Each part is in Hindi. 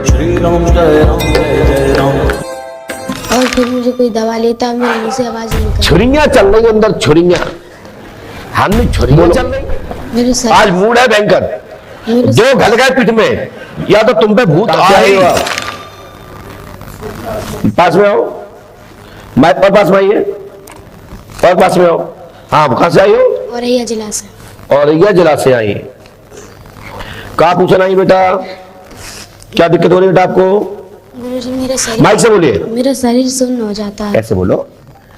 श्री राम जय राम जय जय राम। और फिर मुझे कोई दवा लेता, मेरे मुंह से आवाज नहीं निकलती। छुरियां चल रही अंदर, छुरियां, हमने छुरियां चल रही। मेरे सर आज मूड है भयंकर, मेरे जो घल गए पीठ में, या तो तुम पे भूत आए। पास में आओ, मैं पर पास में आइए, और पास में आओ। हाँ, कहां से आई हो? औरैया जिला से। औरैया जिला से आई। कहा पूछना आई बेटा, क्या दिक्कत हो रही है बेटा आपको? गुरुजी मेरा शरीर, माइक से बोलिए। मेरा शरीर सुन्न हो जाता है। ऐसे बोलो,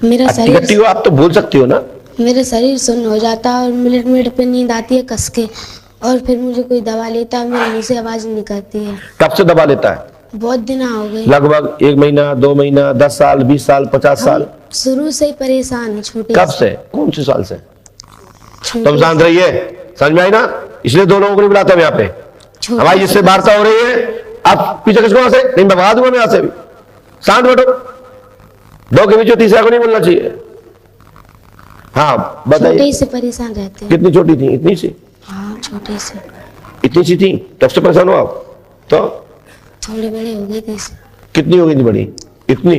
मेरा अति शरीर, गट्टी हो आप तो बोल सकती हो ना। मेरा शरीर सुन्न हो जाता है और मिनट मिनट पे नींद आती है कस के। और फिर मुझे कोई दवा लेता है, मेरे मुंह से आवाज नहीं निकलती है। कब से दबा लेता है? बहुत दिन हो गए, लगभग 1 महीना, 2 महीना, 10 साल, 20 साल, 50 साल? शुरू से ही परेशान है, छोटे कब से? कौन से साल से? छोटे तुम शांत रहिए, समझ में आई ना? इसलिए 2 लोगों को नहीं बुलाता यहाँ पे। छोटे हमारी जिससे वार्ता हो रही है, आप पीछे किसको वहां से नहीं, मैं बता दूंगा मैं यहाँ से भी। शांत बैठो, 2 के बीच तीसरा को नहीं बोलना चाहिए। हाँ छोटे बताइए, से परेशान रहते हैं। कितनी छोटी थी? इतनी सी? हाँ छोटे से, इतनी सी थी तब से परेशान हो आप? तो थोड़े बड़े हो गए थे। कितनी हो गई थी बड़ी? इतनी?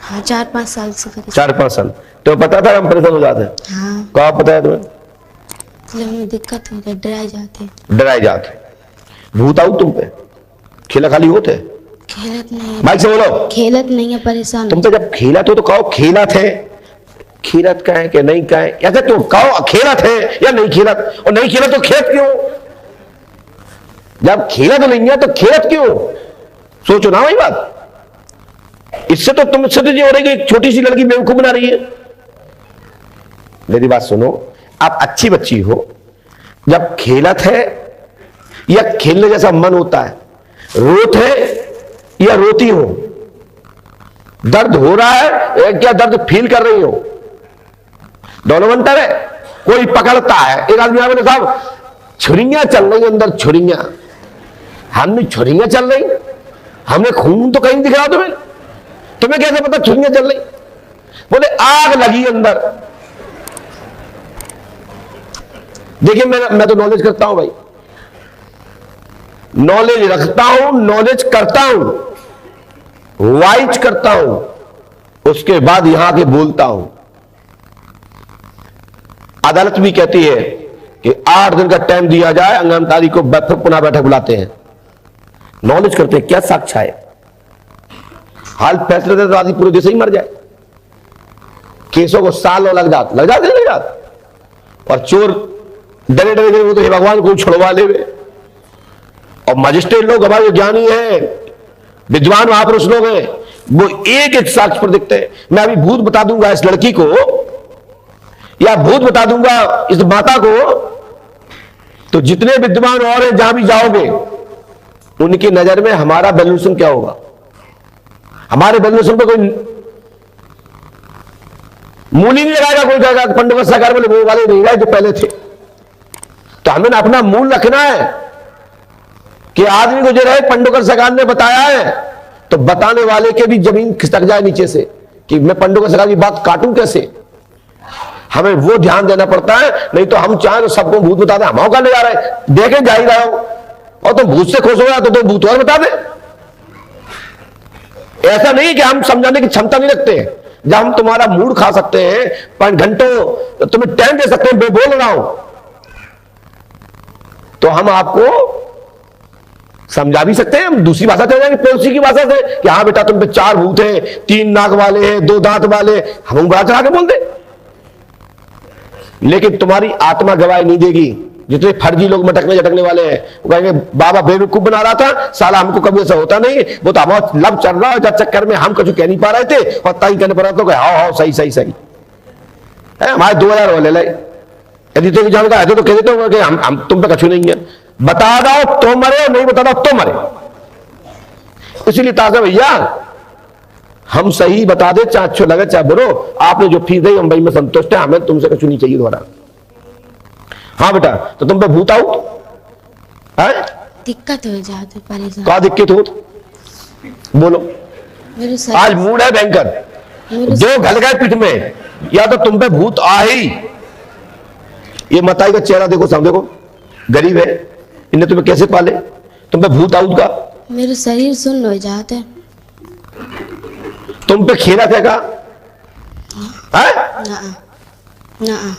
हाँ 4-5 साल से परेशान। 4-5 साल। तो पता था हम परेशान हो जाते हैं? हाँ कहाँ पता है तुम्हें? मतलब हमें दिक्कत होती है, डराए जाते, डराए जाते, भूत आऊ तुम पे, खेला खाली होते। खेलत नहीं है, माइक से बोलो। खेलत नहीं है, परेशान तुम पे जब खेला तो कहो खेला थे, खेलत का है कि नहीं का है, या तो कहो खेलत है या नहीं खेलत, और नहीं खेला तो खेत क्यों? जब खेला तो नहीं है तो खेलत क्यों? सोचो ना वही बात। इससे तो तुम सत्य जी हो रही कि एक छोटी सी लड़की बेवकूफ बना रही है। मेरी बात सुनो, आप अच्छी बच्ची हो, जब खेलत है या खेलने जैसा मन होता है, रोत है या रोती हो, दर्द हो रहा है क्या दर्द फील कर रही हो, दोनों अंतर है। कोई पकड़ता है, एक आदमी बोले साहब छुरियां चल रही अंदर, छुरियां, हमने छुरियां चल रही, हमने खून तो कहीं नहीं दिख रहा तुम्हें, तुम्हें कैसे पता छुरियां चल रही? बोले आग लगी अंदर। देखिए मैं तो नॉलेज करता हूं भाई, नॉलेज रखता हूं, नॉलेज करता हूं, वाइज करता हूं, उसके बाद यहां के बोलता हूं। अदालत भी कहती है कि 8 दिन का टाइम दिया जाए, अंगम तारीख को फिर पुनः बैठक बुलाते हैं। नॉलेज करते हैं, क्या साक्ष्य है? हाल फैसले दे तो आदमी पूरे देश ही मर जाए, केसों को साल लग जाते, और चोर डरे डरे वो तो हे भगवान को छुड़वा ले। और मजिस्ट्रेट लोग हमारे ज्ञानी हैं, विद्वान महापुरुष लोग हैं, वो एक एक साक्ष्य पर दिखते हैं। मैं अभी भूत बता दूंगा इस लड़की को, या भूत बता दूंगा इस माता को, तो जितने विद्वान और हैं जहां भी जाओगे, उनकी नजर में हमारा वैल्यूएशन क्या होगा? हमारे वैल्यूएशन पर कोई मूल ही नहीं लगाएगा। कोई जाएगा पंडोकर सरकार वाले वो वाले नहीं गए जो पहले थे। तो हमें अपना मूल रखना है कि आदमी को जो रहे पंडोकर सरकार ने बताया है, तो बताने वाले के भी जमीन खिसक जाए नीचे से कि मैं पंडोकर सरकार की बात काटूं कैसे। हमें वो ध्यान देना पड़ता है, नहीं तो हम चाहें तो सबको भूत बता दें, हम का ले जा रहे हैं, देखे जा ही रहा हो, और तुम भूत से खुश हो रहा तो तुम भूत और बता दे। ऐसा नहीं कि हम समझाने की क्षमता नहीं रखते हैं, जब हम तुम्हारा मूड खा सकते हैं, 5 घंटों तुम्हें टाइम दे सकते हैं, मैं बोल रहा हूं, तो हम आपको समझा भी सकते हैं। हम दूसरी भाषा चले जाएंगे, पड़ोसी की भाषा से, कि हाँ बेटा तुम पे 4 भूत हैं, 3 नाक वाले हैं, 2 दांत वाले, हम बड़ा चढ़ा के बोल दे। लेकिन तुम्हारी आत्मा गवाही नहीं देगी। जितने फर्जी लोग मटकने झटकने वाले हैं, वो कहेंगे बाबा बेवकूफ बना रहा था, साला हमको कभी ऐसा होता नहीं, वो तो हमारा लब चल रहा है, चक्कर में हम कुछ कह नहीं पा रहे थे, और ताई कहने पर तो हाँ सही सही सही है, हमारे 2000 ले ले, यदि तो जानता है तो कह देते हो कि हम तुम पे कछु नहीं है, बता दो तो मरे, नहीं बता दो तो मरे। इसीलिए ताजा भैया हम सही बता दे, चाहे अच्छो लगे चाहे बुरो, आपने जो फीस दी हम भाई में संतुष्ट है, हमें तुमसे कुछ नहीं चाहिए दोबारा। हाँ बेटा, तो तुम पे भूत आऊ है, दिक्कत हो जाती, परेशान। क्या दिक्कत हो? बोलो। मेरे आज मूड है भयंकर, जो घल गए पीठ में, या तो तुम पे भूत आ ही। ये मताई का चेहरा देखो, सामने देखो, गरीब है, इन्हें तुम्हें कैसे पाले? तुम पे भूत आऊ का? मेरे शरीर सुन्न हो जाते हैं। तुम पे खेला थे का? है? ना ना।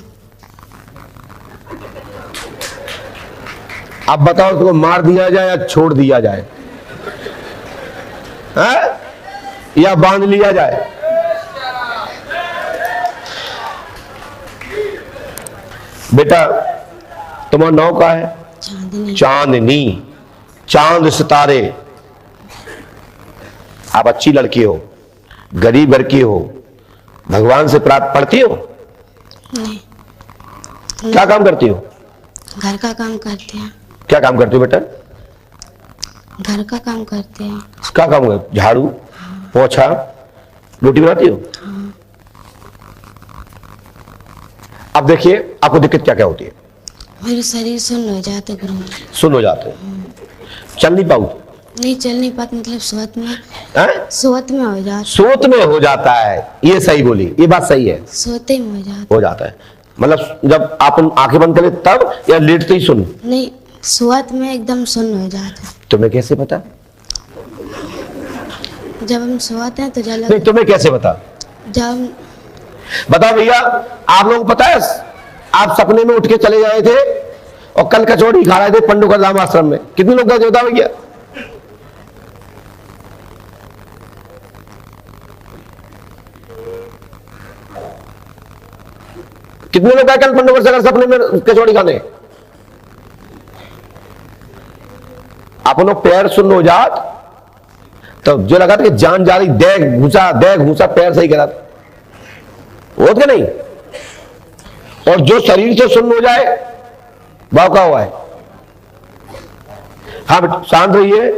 अब बताओ, तुमको मार दिया जाए या छोड़ दिया जाए? है? या बांध लिया जाए? बेटा तुम्हारा नाम क्या है? चांदनी। चांदनी। चांद सितारे। आप अच्छी लड़की हो, गरीब घर की हो, भगवान से प्राप्त पढ़ती हो? नहीं। क्या काम करती हो? घर का काम करते हैं। क्या काम करती हो बेटा? घर का काम करते हैं। क्या काम है? झाड़ू, पोछा, रोटी बनाती हो? अब देखिए आपको दिक्कत क्या क्या होती है? मेरे शरीर सुन्न हो जाते गुरु। सुन हो जाते हैं, चल नहीं पाऊ? नहीं चल नहीं पाते, मतलब सोत में। हैं? सोत में हो जाता। सोत में हो जाता है, ये सही बोली, ये बात सही है। सोते में हो जाता है मतलब जब आप आंखें बंद करें तब, या लेटते ही सुन? नहीं, सोत में एकदम सुन्न हो जाते। तुम्हें कैसे पता? जब हम सोते हैं तो जल नहीं तुम्हें कैसे पता? जब बताओ भैया, आप लोगों को पता है आप सपने में उठ के चले गए थे और कल कचौड़ी खा रहे थे पंडुका धाम आश्रम में, कितने लोग गए होता भैया? कितने लोग गए कल पंडुका सागर सपने में कचौड़ी खाने? अपनों पैर सुन्न हो जात तो जो लगा था कि जान जा रही, देख घुसा पैर सही करा वो क्या नहीं। और जो शरीर से सुन्न हो जाए भाव का हुआ है। हाँ शांत रहिए,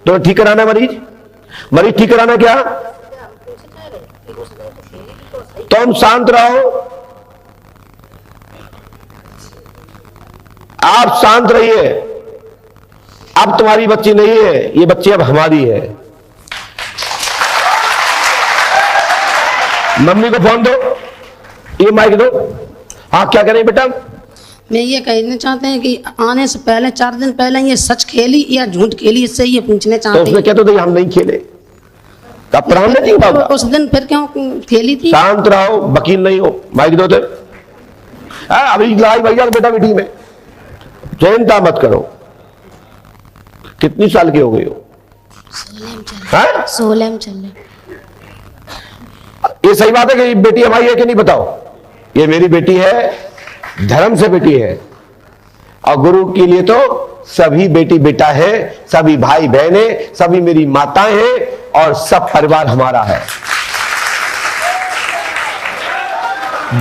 तो ठीक कराना मरीज ठीक कराना क्या? तुम शांत रहो, आप शांत रहिए। अब तुम्हारी बच्ची नहीं है, ये बच्ची अब हमारी है। मम्मी को फोन दो, ये माइक दो। हाँ क्या करें बेटा? मैं ये कहना चाहते हैं कि आने से पहले 4 दिन पहले ये सच खेली या झूठ खेली, इससे ये पूछना तो चाहते उसमें हैं। कहते थे हम नहीं खेले, कब प्राण नहीं बाबा? उस दिन फिर क्यों खेली थी? शांत रहो, वकील नहीं हो, माइक दो थे। अभी लड़ाई भैया बेटा बेटी में, चिंता मत करो। कितनी साल की हो गई हो? 16 में चल। हैं? 16 में चल रहे। ये सही बात है कि बेटी हमारी है कि नहीं बताओ? ये मेरी बेटी है, धर्म से बेटी है, और गुरु के लिए तो सभी बेटी बेटा है, सभी भाई बहने, सभी मेरी माताएं हैं और सब परिवार हमारा है।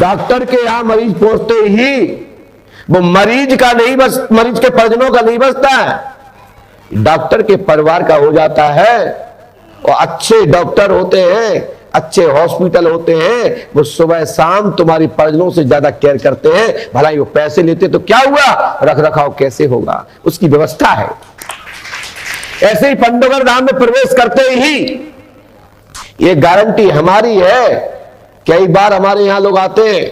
डॉक्टर के यहां मरीज पहुंचते ही वो मरीज का नहीं बस, मरीज के परिजनों का नहीं बचता है, डॉक्टर के परिवार का हो जाता है। और अच्छे डॉक्टर होते हैं, अच्छे हॉस्पिटल होते हैं, वो सुबह शाम तुम्हारी परिजनों से ज्यादा केयर करते हैं। भला वो पैसे लेते तो क्या हुआ, रख रखाव कैसे होगा, उसकी व्यवस्था है। ऐसे ही पंडोगर धाम में प्रवेश करते ही ये गारंटी हमारी है। कई बार हमारे यहां लोग आते हैं,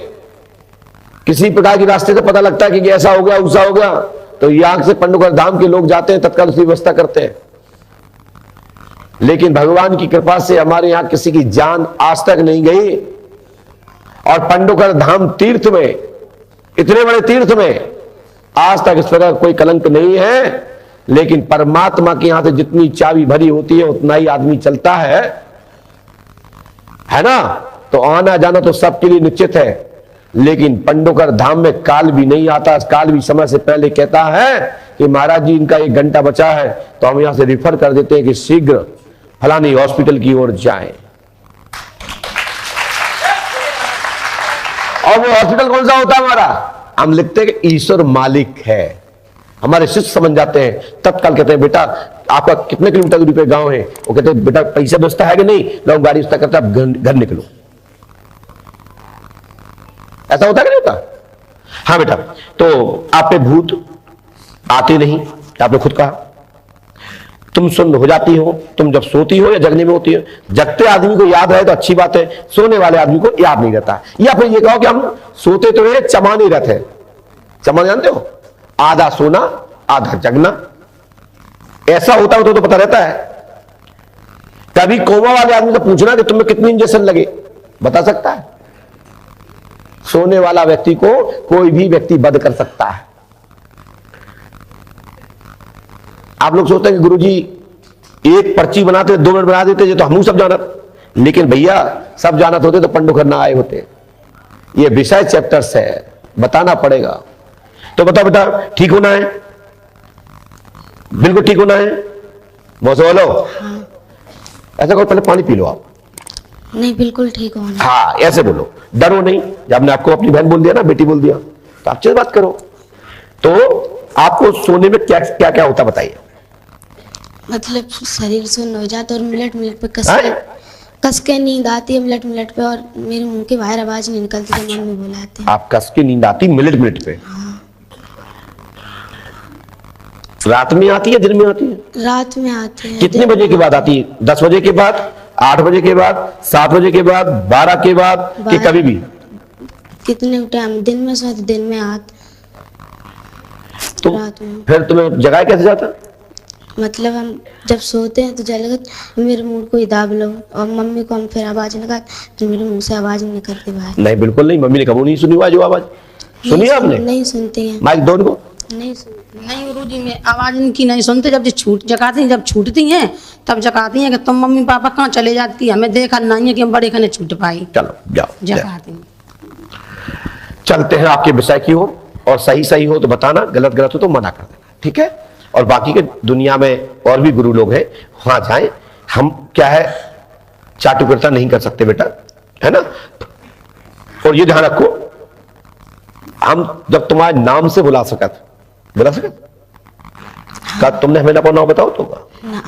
किसी प्रकार की रास्ते से पता लगता है कि ऐसा हो गया वैसा हो गया, तो यहां से पंडोगर धाम के लोग जाते हैं, तत्काल उसकी व्यवस्था करते हैं। लेकिन भगवान की कृपा से हमारे यहां किसी की जान आज तक नहीं गई। और पंडोकर धाम तीर्थ में, इतने बड़े तीर्थ में आज तक इस तरह कोई कलंक नहीं है। लेकिन परमात्मा के यहां से जितनी चाबी भरी होती है उतना ही आदमी चलता है ना। तो आना जाना तो सबके लिए निश्चित है, लेकिन पंडोकर धाम में काल भी नहीं आता। काल भी समय से पहले कहता है कि महाराज जी इनका 1 घंटा बचा है, तो हम यहां से रिफर कर देते हैं कि शीघ्र फलानी हॉस्पिटल की ओर जाएं। और वो हॉस्पिटल कौन सा होता है हमारा? हम लिखते हैं कि ईश्वर मालिक है। हमारे शिष्य समझ जाते हैं, तत्काल कहते हैं बेटा आपका कितने किलोमीटर दूरी पे गांव है? वो कहते हैं बेटा पैसा व्यवस्था है कि नहीं? लोग गाड़ी व्यवस्था करते आप घर निकलो। ऐसा होता है कि नहीं होता? हाँ बेटा, तो आप पे भूत आते नहीं, आपने खुद कहा। तुम सुन्न हो जाती हो, तुम जब सोती हो या जगने में होती हो। जगते आदमी को याद रहे तो अच्छी बात है, सोने वाले आदमी को याद नहीं रहता। या फिर ये कहो कि हम सोते तो है, चमाने रहते हैं। चमाने जानते हो? आधा सोना आधा जगना। ऐसा होता तो पता रहता है। कभी कोमा वाले आदमी से पूछना कि तुम्हें कितने इंजेक्शन लगे, बता सकता है? सोने वाला व्यक्ति को कोई भी व्यक्ति बंद कर सकता है। आप लोग सोचते हैं कि गुरुजी एक पर्ची बनाते 2 मिनट बना देते, ये तो हम सब जानत, लेकिन भैया सब जानत होते तो पंडुखर ना आए होते। ये विषय चैप्टर्स है, बताना पड़ेगा। तो बताओ बेटा, ठीक होना है, बिल्कुल ठीक होना है, बोलो। ऐसा करो, पहले पानी पी लो आप। नहीं, बिल्कुल ठीक होना। हाँ, ऐसे बोलो, डरो नहीं। जब ने आपको अपनी बहन बोल दिया ना, बेटी बोल दिया, तो आप अच्छे से बात करो। तो आपको सोने में क्या क्या क्या होता बताइए। मतलब शरीर सुन्न हो जाता और मिनट मिनट पे हैं? कस के नींद आती है मिनट मिनट पे, और मेरे मुंह के बाहर आवाज नहीं निकलती तो मम्मी बुलाते हैं। आप कस की नींद आती मिनट मिनट पे? रात में आती है, दिन में आती है? रात में आती है। कितने बजे के बाद आती है? 10 बजे के बाद, 8 बजे के बाद, 7 बजे के बाद, 12 के बाद, कि कभी भी? कितने टाइम, दिन में सोते, दिन में तो रात में। फिर तुम्हें जगाया कैसे जाता? मतलब हम जब सोते हैं तो जलगत मेरे मुंह को ही दाब लो, और मम्मी को हम फिर आवाज लगा तो मेरे मुंह से आवाज नहीं निकलती बाहर। नहीं, बिल्कुल नहीं। मम्मी ने कभी नहीं सुनी जो आवाज सुनी आपने? नहीं सुनती है। माइक दो इनको। नहीं सुनती। नहीं गुरुजी, मैं आवाज इनकी नहीं सुनते। जब जगाती हैं, जब छूटती हैं तब जगाती हैं कि तुम मम्मी पापा कहाँ चले जाती, हमें देखा नहीं है कि हम बड़े खाने छूट पाई। चलो जाओ, जगाती हैं। चलते हैं आपके विषय की ओर, और सही सही हो तो बताना, गलत गलत हो तो मना कर देना, ठीक है? और बाकी के दुनिया में और भी गुरु लोग हैं, वहां जाएं। हम क्या है, चाटुकरता नहीं कर सकते बेटा, है ना? और ये ध्यान रखो, हम जब तुम्हारे नाम से बुला सकत का तुमने हमें अपना नाम बताओ तो ना।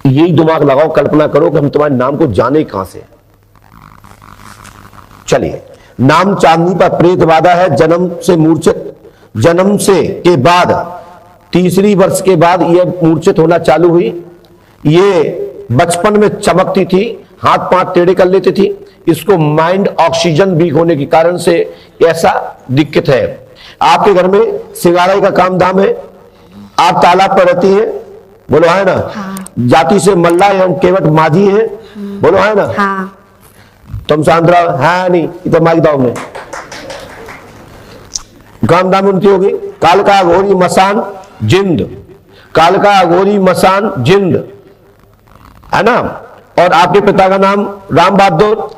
यही दिमाग लगाओ, कल्पना करो कि हम तुम्हारे नाम को जाने कहां से। चलिए, नाम चांदनी पर प्रेत वादा है, जन्म से मूर्छित, जन्म से के बाद 3री वर्ष के बाद यह मूर्छित होना चालू हुई। ये बचपन में चमकती थी, हाथ पांव टेढ़े कर लेती थी। इसको माइंड ऑक्सीजन वीक होने के कारण से ऐसा दिक्कत है। आपके घर में सिगाराई का काम धाम है, आप तालाब पर रहती हैं, बोलो है ना? हाँ। जाति से मल्ला एवं केवट माझी है, बोलो है ना? हाँ। तुम सांद्रा है नहीं, इधर माइक दाओ में काम धाम उनकी होगी। काल का अघोरी मसान जिंद, काल का अघोरी मसान जिंद, है ना? और आपके पिता का नाम राम बहादुर,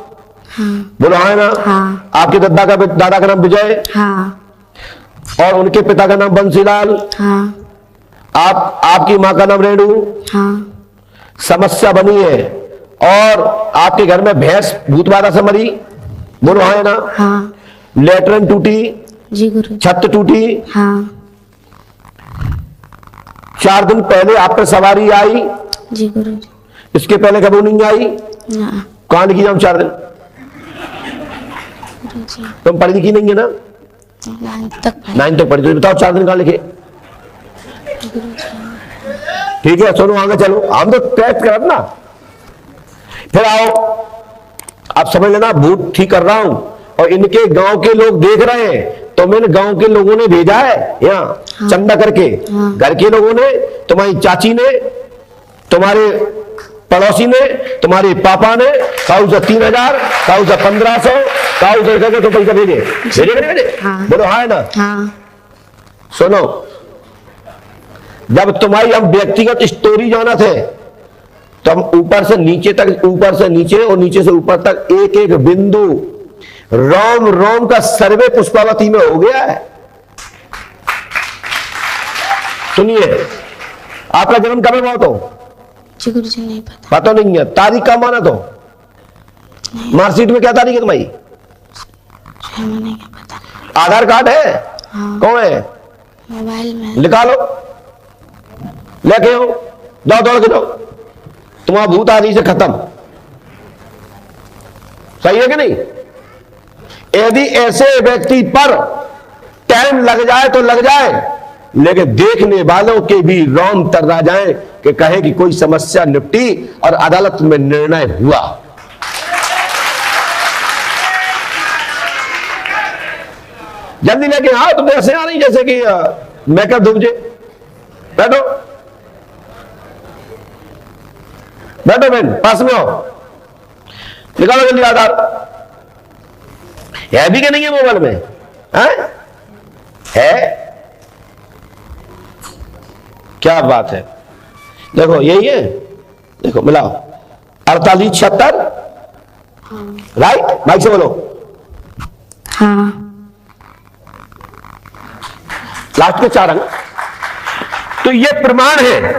हाँ। बोलो है ना? हाँ। आपके दादा का नाम विजय, हाँ। और उनके पिता का नाम बंसीलाल, हाँ। आपकी माँ का नाम रेणु। हाँ। समस्या बनी है, और आपके घर में भैंस भूतबाधा से मरी, बोलो है ना? हाँ। लेटरिन टूटी, जी गुरु। छत टूटी, हाँ। 4 दिन पहले आप पर सवारी आई, जी गुरु जी। इसके पहले कभी नहीं आई। ना कहां लिखी हम 4 दिन? गुरु जी। तुम पढ़ी लिखी नहीं है ना? 9 तक पढ़ी। 9 तक पढ़ी, तो बताओ 4 दिन कहां लिखे? गुरु जी। ठीक है, सुनो आगे चलो, हम तो टेस्ट कर ना। फिर आओ, आप समझ लेना, भूत ठीक कर रहा हूं, और इनके गांव के लोग देख रहे हैं, तो मैंने गांव के लोगों ने भेजा है यहाँ। हाँ। चंदा करके। हाँ। घर के लोगों ने, तुम्हारी चाची ने, तुम्हारे पड़ोसी ने, तुम्हारे पापा ने, काऊ से 3000, काऊ से 1500, काऊ से करके तो पैसा भेजे। हाँ। बोलो हाँ है ना? हाँ। सुनो, जब तुम्हारी हम व्यक्तिगत स्टोरी जाना थे, तो हम ऊपर से नीचे तक, ऊपर से नीचे और नीचे से ऊपर तक एक एक बिंदु, रोम रोम का सर्वे पुष्पावती में हो गया है। सुनिए, आपका जन्म कब है बहुत हो? जी गुरु जी नहीं पता। पता नहीं है। तारीख का माना तो मार्कशीट में क्या तारीख है तुम्हारी? नहीं पता। आधार कार्ड है? हाँ। कौन है? मोबाइल में लिखा लो, लेके आओ, जाओ दौड़ के जाओ, तुम्हारा भूत आदि से खत्म। सही है कि नहीं? यदि ऐसे व्यक्ति पर टाइम लग जाए तो लग जाए, लेकिन देखने वालों के भी रोम तर्रा जाए कि कहे कि कोई समस्या निपटी और अदालत में निर्णय हुआ। जल्दी लेके आओ, तुम ऐसे आ रही जैसे कि मेकअप धुप जे, बैठो बैठो बहन, पास में हो, निकालो जल्दी आधार। है भी कि नहीं है मोबाइल में? है क्या बात है। देखो यही है, देखो मिलाओ 4876, राइट? माइक से बोलो। हाँ। लास्ट के 4 अंक। तो ये प्रमाण है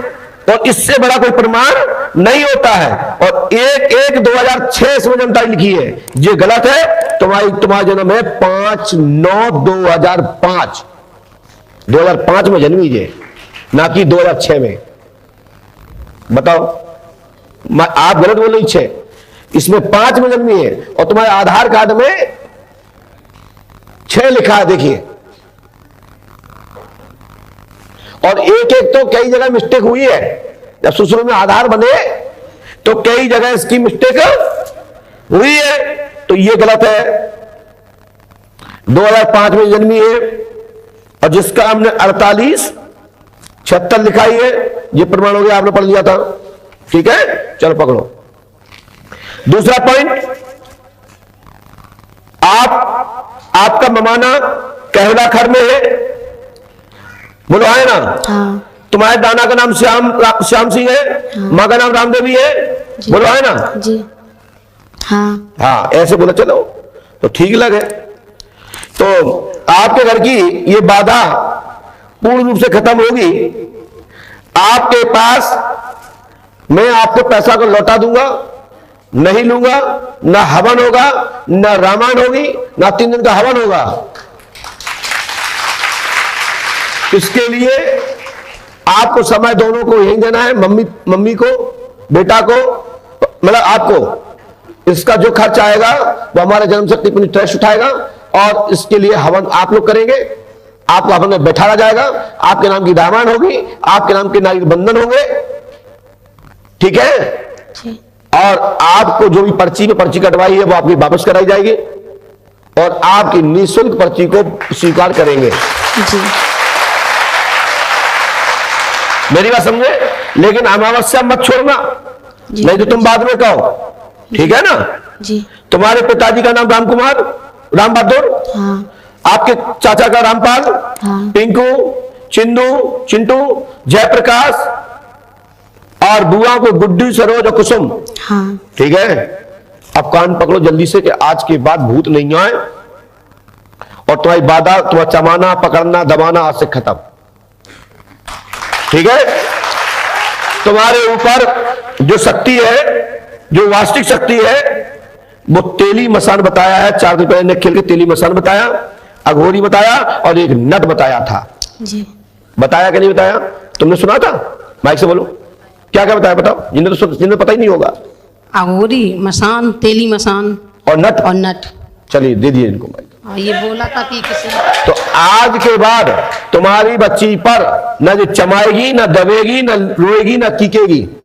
और इससे बड़ा कोई प्रमाण नहीं होता है। और 1/1/2006 इसमें जनता लिखी है, ये गलत है। तुम्हारा जन्म है 5/9/2005। 2005 में जन्मी ये, ना कि 2006 में। बताओ, आप गलत बोल रही 6, इसमें 5 में जन्मी है और तुम्हारे आधार कार्ड में 6 लिखा है, देखिए। और एक तो कई जगह मिस्टेक हुई है। जब शुरू में आधार बने तो कई जगह इसकी मिस्टेक हुई है, तो ये गलत है। 2005 में जन्मी है और जिसका हमने 4876 लिखाई है, ये प्रमाण हो गया, आपने पढ़ लिया था। ठीक है, चलो पकड़ो। दूसरा पॉइंट, आपका ममाना कहला खर में है, बोलो है ना? हाँ। तुम्हारे दाना का नाम श्याम सिंह है। हाँ। माँ का नाम रामदेवी है, बोलो है ना? जी। हाँ। हाँ, ऐसे बोलो, चलो तो ठीक लगे। तो आपके घर की ये बाधा पूर्ण रूप से खत्म होगी। आपके पास मैं आपको पैसा को लौटा दूंगा, नहीं लूंगा, ना हवन होगा, ना रामायण होगी, ना 3 दिन का हवन होगा। इसके लिए आपको समय दोनों को यही देना है, मम्मी को, बेटा को, मतलब आपको। इसका जो खर्च आएगा वो हमारे जन्म शक्ति पुण्य ट्रस्ट उठाएगा और इसके लिए हवन आप लोग करेंगे। आपको हवन में बैठाया जाएगा, आपके नाम की रामायण होगी, आपके नाम के नारियल बंधन होंगे। ठीक है? और आपको जो भी पर्ची कटवाई है वो आपकी वापस कराई जाएगी और आपकी निःशुल्क पर्ची को स्वीकार करेंगे। जी। मेरी बात समझे? लेकिन अमावस्या मत छोड़ना, नहीं तो तुम बाद में कहो। ठीक है ना? जी। तुम्हारे पिताजी का नाम राम बहादुर। हाँ। आपके चाचा का रामपाल। हाँ। टिंकू, चिंटू, जयप्रकाश और बुआ को गुड्डी, सरोज और कुसुम। हाँ। ठीक है? अब कान पकड़ो जल्दी से कि आज के बाद भूत नहीं आए और तुम्हारी बाधा, तुम्हारा चमाना, पकड़ना, दबाना आज से खत्म। ठीक है? तुम्हारे ऊपर जो शक्ति है, जो वास्तविक शक्ति है, वो तेली मसान बताया है। 4 दिन पहले ने खेल के तेली मसान बताया, अघोरी बताया और एक नट बताया था। जी। बताया कि नहीं बताया? तुमने सुना था? माइक से बोलो, क्या क्या बताया बताओ, जिन्हें पता ही नहीं होगा। अघोरी, मसान, तेली मसान और नट। चलिए दे दिए इनको माइक। ये बोला था कि किसी तो आज के बाद तुम्हारी बच्ची पर न चमाएगी, न दबेगी, न रोएगी, न कीकेगी।